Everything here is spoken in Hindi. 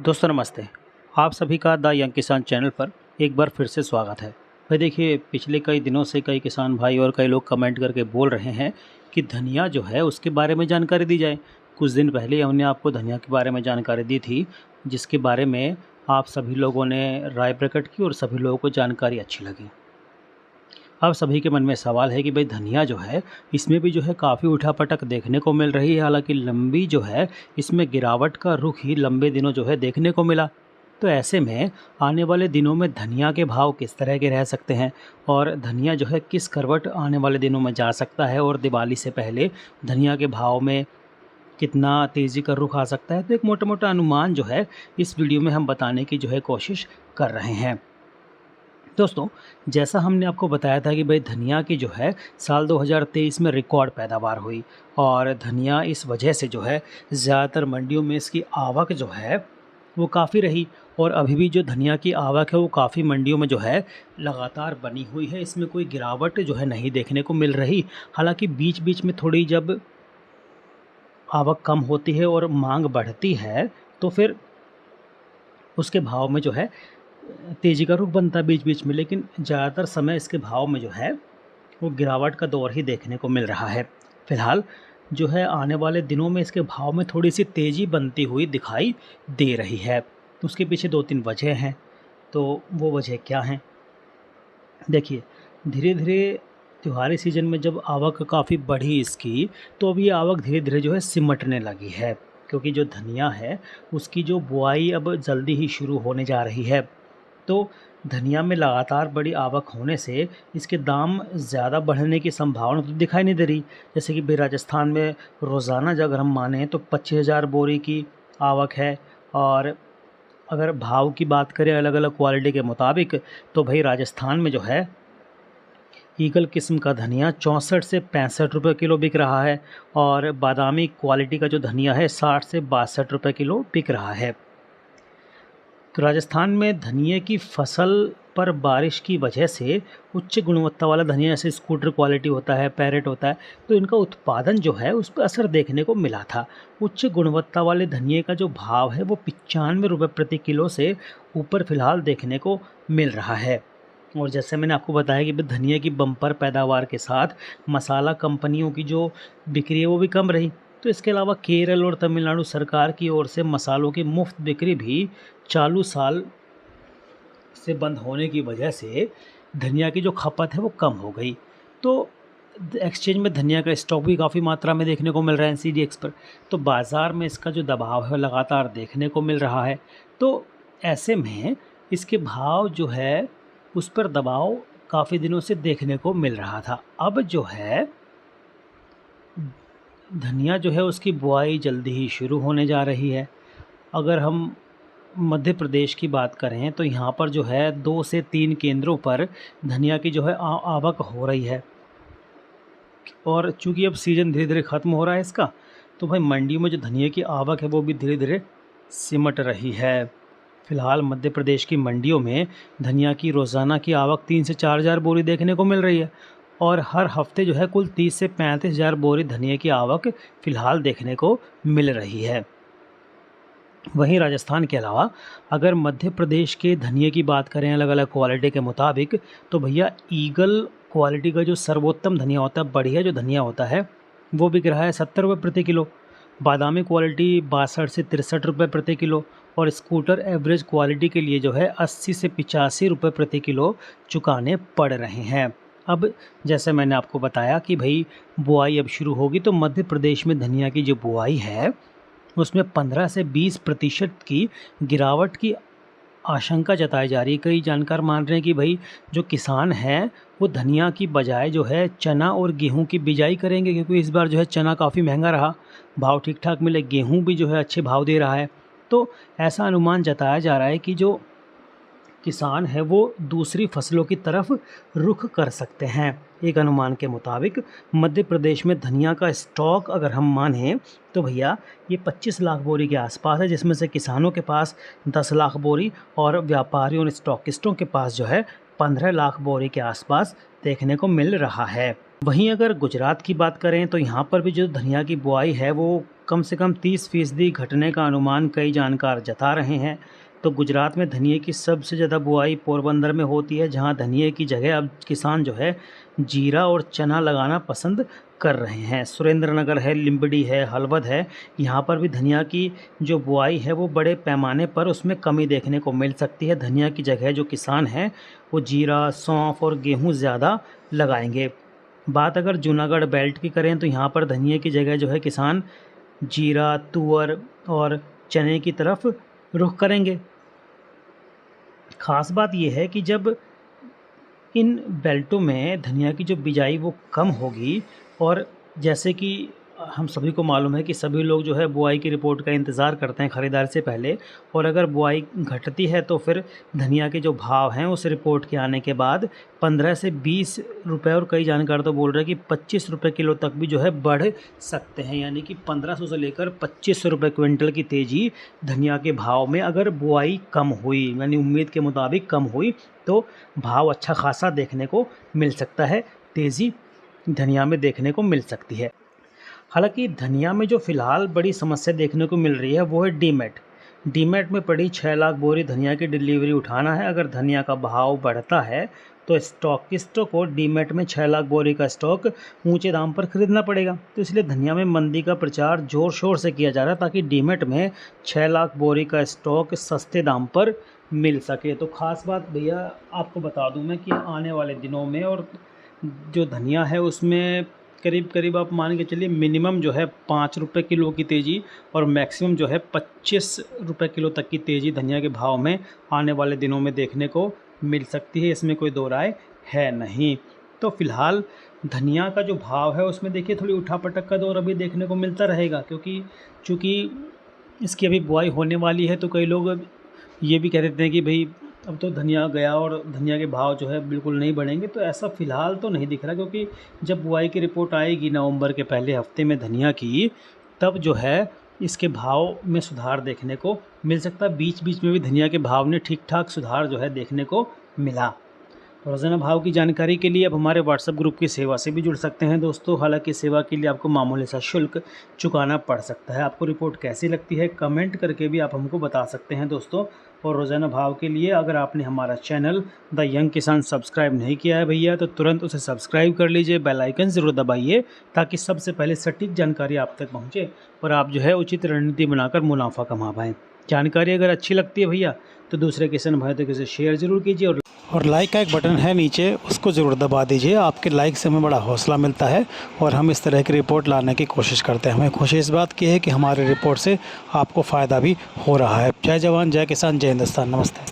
दोस्तों नमस्ते। आप सभी का द यंग किसान चैनल पर एक बार फिर से स्वागत है। भाई देखिए, पिछले कई दिनों से कई किसान भाई और कई लोग कमेंट करके बोल रहे हैं कि धनिया जो है उसके बारे में जानकारी दी जाए। कुछ दिन पहले हमने आपको धनिया के बारे में जानकारी दी थी, जिसके बारे में आप सभी लोगों ने राय प्रकट की और सभी लोगों को जानकारी अच्छी लगी। अब सभी के मन में सवाल है कि भाई धनिया जो है इसमें भी जो है काफ़ी उठापटक देखने को मिल रही है। हालांकि लंबी जो है इसमें गिरावट का रुख ही लंबे दिनों जो है देखने को मिला। तो ऐसे में आने वाले दिनों में धनिया के भाव किस तरह के रह सकते हैं और धनिया जो है किस करवट आने वाले दिनों में जा सकता है और दिवाली से पहले धनिया के भाव में कितना तेज़ी का रुख आ सकता है, तो एक मोटा मोटा अनुमान जो है इस वीडियो में हम बताने की जो है कोशिश कर रहे हैं। दोस्तों, जैसा हमने आपको बताया था कि भाई धनिया की जो है साल 2023 में रिकॉर्ड पैदावार हुई और धनिया इस वजह से जो है ज़्यादातर मंडियों में इसकी आवक जो है वो काफ़ी रही और अभी भी जो धनिया की आवक है वो काफ़ी मंडियों में जो है लगातार बनी हुई है। इसमें कोई गिरावट जो है नहीं देखने को मिल रही। हालांकि बीच बीच में थोड़ी जब आवक कम होती है और मांग बढ़ती है तो फिर उसके भाव में जो है तेज़ी का रुख बनता है बीच बीच में, लेकिन ज़्यादातर समय इसके भाव में जो है वो गिरावट का दौर ही देखने को मिल रहा है। फ़िलहाल जो है आने वाले दिनों में इसके भाव में थोड़ी सी तेज़ी बनती हुई दिखाई दे रही है। उसके पीछे 2-3 वजह हैं। तो वो वजह क्या हैं? देखिए, धीरे धीरे त्योहारी सीज़न में जब आवक काफ़ी बढ़ी इसकी, तो अब ये आवक धीरे धीरे जो है सिमटने लगी है, क्योंकि जो धनिया है उसकी जो बुआई अब जल्दी ही शुरू होने जा रही है। तो धनिया में लगातार बड़ी आवक होने से इसके दाम ज़्यादा बढ़ने की संभावना तो दिखाई नहीं दे रही। जैसे कि भाई राजस्थान में रोज़ाना अगर हम माने तो 25,000 बोरी की आवक है। और अगर भाव की बात करें अलग अलग क्वालिटी के मुताबिक, तो भाई राजस्थान में जो है ईगल किस्म का धनिया 64 से 65 रुपये किलो बिक रहा है और बादामी क्वालिटी का जो धनिया है 60 से 62 रुपये किलो बिक रहा है। तो राजस्थान में धनिये की फसल पर बारिश की वजह से उच्च गुणवत्ता वाला धनिया, जैसे स्कूटर क्वालिटी होता है, पैरेट होता है, तो इनका उत्पादन जो है उस पर असर देखने को मिला था। उच्च गुणवत्ता वाले धनिये का जो भाव है वो 95 रुपये प्रति किलो से ऊपर फ़िलहाल देखने को मिल रहा है। और जैसे मैंने आपको बताया कि धनिया की बम्पर पैदावार के साथ मसाला कंपनियों की जो बिक्री है वो भी कम रही। तो इसके अलावा केरल और तमिलनाडु सरकार की ओर से मसालों की मुफ्त बिक्री भी चालू साल से बंद होने की वजह से धनिया की जो खपत है वो कम हो गई। तो एक्सचेंज में धनिया का स्टॉक भी काफ़ी मात्रा में देखने को मिल रहा है एनसीडीएक्स पर। तो बाज़ार में इसका जो दबाव है लगातार देखने को मिल रहा है। तो ऐसे में इसके भाव जो है उस पर दबाव काफ़ी दिनों से देखने को मिल रहा था। अब जो है धनिया जो है उसकी बुआई जल्दी ही शुरू होने जा रही है। अगर हम मध्य प्रदेश की बात करें तो यहाँ पर जो है 2 से 3 केंद्रों पर धनिया की जो है आवक हो रही है। और चूँकि अब सीज़न धीरे धीरे ख़त्म हो रहा है इसका, तो भाई मंडियों में जो धनिया की आवक है वो भी धीरे धीरे सिमट रही है। फ़िलहाल मध्य प्रदेश की मंडियों में धनिया की रोज़ाना की आवक 3 से 4,000 बोरी देखने को मिल रही है और हर हफ्ते जो है कुल 30 से 35,000 बोरी धनिया की आवक फ़िलहाल देखने को मिल रही है। वहीं राजस्थान के अलावा अगर मध्य प्रदेश के धनिये की बात करें अलग अलग क्वालिटी के मुताबिक, तो भैया ईगल क्वालिटी का जो सर्वोत्तम धनिया होता है, बढ़िया जो धनिया होता है, वो बिक रहा है 70 रुपये प्रति किलो। बादामी क्वालिटी 62 से 63 रुपये प्रति किलो और स्कूटर एवरेज क्वालिटी के लिए जो है 80 से 85 रुपये प्रति किलो चुकाने पड़ रहे हैं। अब जैसे मैंने आपको बताया कि भाई बुआई अब शुरू होगी, तो मध्य प्रदेश में धनिया की जो बुआई है उसमें 15 से 20% की गिरावट की आशंका जताई जा रही है। कई जानकार मान रहे हैं कि भाई जो किसान हैं वो धनिया की बजाय जो है चना और गेहूं की बिजाई करेंगे, क्योंकि इस बार जो है चना काफ़ी महंगा रहा, भाव ठीक ठाक मिले, गेहूं भी जो है अच्छे भाव दे रहा है। तो ऐसा अनुमान जताया जा रहा है कि जो किसान है वो दूसरी फसलों की तरफ रुख कर सकते हैं। एक अनुमान के मुताबिक मध्य प्रदेश में धनिया का स्टॉक अगर हम मानें तो भैया ये 25 लाख बोरी के आसपास है, जिसमें से किसानों के पास 10 लाख बोरी और व्यापारियों और स्टॉकिस्टों के पास जो है 15 लाख बोरी के आसपास देखने को मिल रहा है। वहीं अगर गुजरात की बात करें तो यहाँ पर भी जो धनिया की बुआई है वो कम से कम 30% घटने का अनुमान कई जानकार जता रहे हैं। तो गुजरात में धनिये की सबसे ज़्यादा बुआई पोरबंदर में होती है, जहाँ धनिये की जगह अब किसान जो है जीरा और चना लगाना पसंद कर रहे हैं। सुरेंद्रनगर है, लिम्बड़ी है, हलवद है, यहाँ पर भी धनिया की जो बुआई है वो बड़े पैमाने पर उसमें कमी देखने को मिल सकती है। धनिया की जगह जो किसान हैं वो जीरा, सौंफ और गेहूँ ज़्यादा लगाएंगे। बात अगर जूनागढ़ बेल्ट की करें तो यहाँ पर धनिये की जगह जो है किसान जीरा, तुअर और चने की तरफ रुख करेंगे। ख़ास बात यह है कि जब इन बेल्टों में धनिया की जो बिजाई वो कम होगी, और जैसे कि हम सभी को मालूम है कि सभी लोग जो है बुआई की रिपोर्ट का इंतज़ार करते हैं ख़रीदार से पहले, और अगर बुआई घटती है तो फिर धनिया के जो भाव हैं उस रिपोर्ट के आने के बाद 15 से 20 रुपए, और कई जानकार तो बोल रहे हैं कि 25 रुपये किलो तक भी जो है बढ़ सकते हैं। यानी कि 1500 से लेकर 2500 रुपये क्विंटल की तेज़ी धनिया के भाव में अगर बुआई कम हुई, यानी उम्मीद के मुताबिक कम हुई, तो भाव अच्छा खासा देखने को मिल सकता है, तेज़ी धनिया में देखने को मिल सकती है। हालांकि धनिया में जो फ़िलहाल बड़ी समस्या देखने को मिल रही है वो है डीमैट। डीमैट में पड़ी 6 लाख बोरी धनिया की डिलीवरी उठाना है। अगर धनिया का भाव बढ़ता है तो स्टॉकिस्टों को डीमैट में 6 लाख बोरी का स्टॉक ऊंचे दाम पर खरीदना पड़ेगा। तो इसलिए धनिया में मंदी का प्रचार ज़ोर शोर से किया जा रहा है ताकि डीमैट में 6 लाख बोरी का स्टॉक सस्ते दाम पर मिल सके। तो ख़ास बात भैया आपको बता दूं मैं कि आने वाले दिनों में और जो धनिया है उसमें करीब आप मान के चलिए मिनिमम जो है 5 रुपये किलो की तेज़ी और मैक्सिमम जो है 25 रुपये किलो तक की तेज़ी धनिया के भाव में आने वाले दिनों में देखने को मिल सकती है। इसमें कोई दो राय है नहीं। तो फ़िलहाल धनिया का जो भाव है उसमें देखिए थोड़ी उठापटक का दौर अभी देखने को मिलता रहेगा, क्योंकि चूँकि इसकी अभी बुआई होने वाली है तो कई लोग ये भी कह देते हैं कि भाई अब तो धनिया गया और धनिया के भाव जो है बिल्कुल नहीं बढ़ेंगे। तो ऐसा फ़िलहाल तो नहीं दिख रहा, क्योंकि जब बुआई की रिपोर्ट आएगी नवंबर के पहले हफ्ते में धनिया की, तब जो है इसके भाव में सुधार देखने को मिल सकता है। बीच बीच में भी धनिया के भाव ने ठीक ठाक सुधार जो है देखने को मिला। रोज़ाना भाव की जानकारी के लिए आप हमारे व्हाट्सएप ग्रुप की सेवा से भी जुड़ सकते हैं दोस्तों। हालांकि सेवा के लिए आपको मामूली सा शुल्क चुकाना पड़ सकता है। आपको रिपोर्ट कैसी लगती है कमेंट करके भी आप हमको बता सकते हैं दोस्तों। और रोज़ाना भाव के लिए अगर आपने हमारा चैनल द यंग किसान सब्सक्राइब नहीं किया है भैया तो तुरंत उसे सब्सक्राइब कर लीजिए, बेल आइकन ज़रूर दबाइए ताकि सबसे पहले सटीक जानकारी आप तक पहुँचे और आप जो है उचित रणनीति बनाकर मुनाफा कमा पाएँ। जानकारी अगर अच्छी लगती है भैया तो दूसरे किसान भाई तक इसे शेयर ज़रूर कीजिए, और लाइक का एक बटन है नीचे, उसको ज़रूर दबा दीजिए। आपके लाइक से हमें बड़ा हौसला मिलता है और हम इस तरह की रिपोर्ट लाने की कोशिश करते हैं। हमें खुशी इस बात की है कि हमारी रिपोर्ट से आपको फ़ायदा भी हो रहा है। जय जवान, जय किसान, जय हिंदुस्तान। नमस्ते।